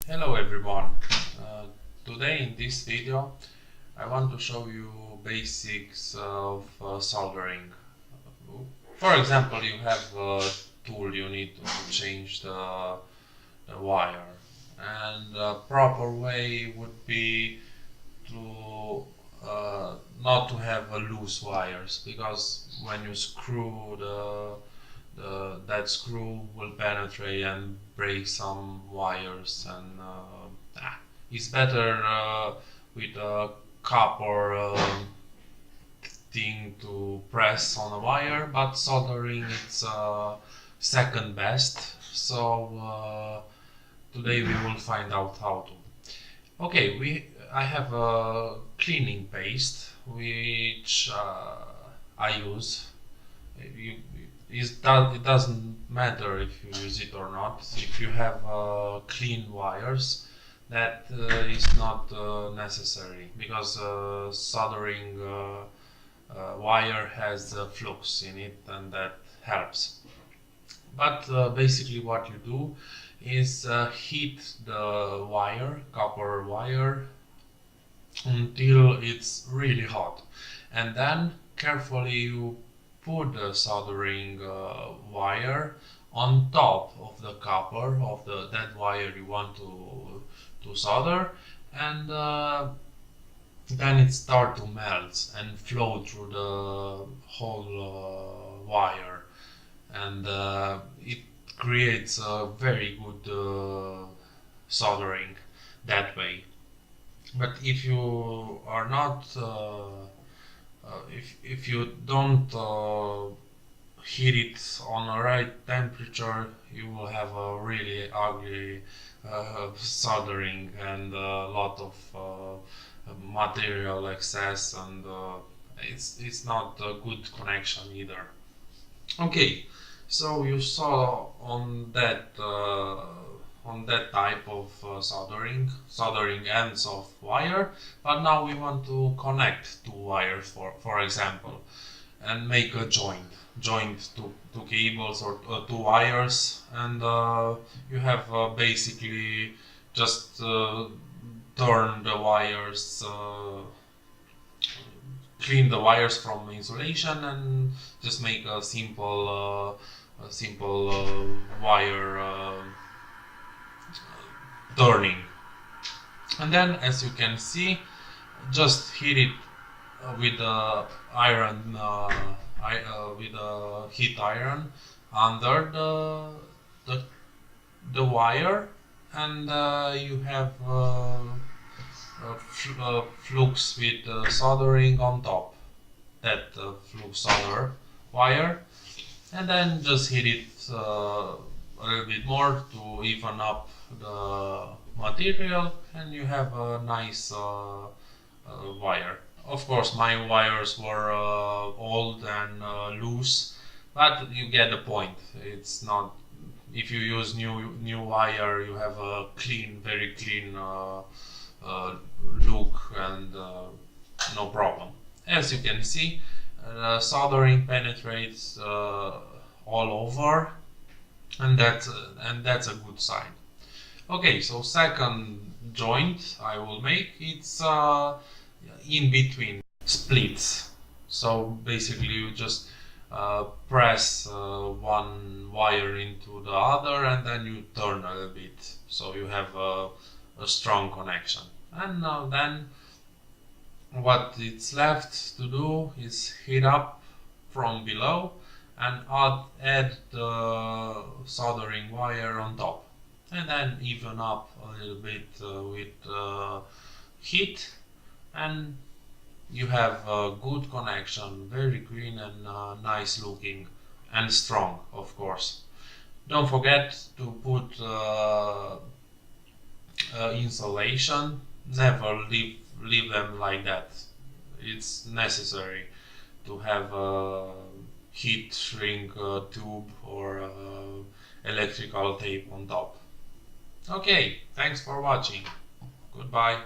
Hello everyone. Today in this video I want to show you basics of soldering. For example, you have a tool you need to change the wire, and the proper way would be to not to have loose wires, because when you screw that screw will penetrate and break some wires, and it's better with a copper thing to press on a wire, but soldering it's second best. So today we will find out how to. Okay, I have a cleaning paste which I use. You, it doesn't matter if you use it or not. If you have clean wires, that is not necessary, because soldering wire has flux in it, and that helps. But basically what you do is heat the copper wire, until it's really hot, and then carefully you put the soldering wire on top of the copper of that wire you want to solder, and then it start to melt and flow through the whole wire, and it creates a very good soldering that way. But if you are not if you don't heat it on the right temperature, you will have a really ugly soldering and a lot of material excess, and it's not a good connection either. Okay, so you saw on that type of soldering ends of wire, but now we want to connect two wires, for example, and make a joint two cables or two wires, and you have basically just turn the wires, clean the wires from insulation, and just make a simple wire turning. And then, as you can see, just heat it with the iron, with a heat iron under the wire, and you have flux with soldering on top that flux solder wire, and then just heat it a little bit more to even up the material, and you have a nice wire. Of course, my wires were old and loose, but you get the point. It's not, if you use new wire, you have a very clean look, and no problem. As you can see, soldering penetrates all over, and that's a good sign. Okay, so second joint I will make, it's in between splits. So basically you just press one wire into the other, and then you turn a little bit, so you have a strong connection. And then what it's left to do is heat up from below and add the soldering wire on top, and then even up a little bit with heat, and you have a good connection, very clean and nice looking, and strong, of course. Don't forget to put insulation. Never leave them like that. It's necessary to have a heat shrink tube or electrical tape on top. Okay, thanks for watching. Goodbye.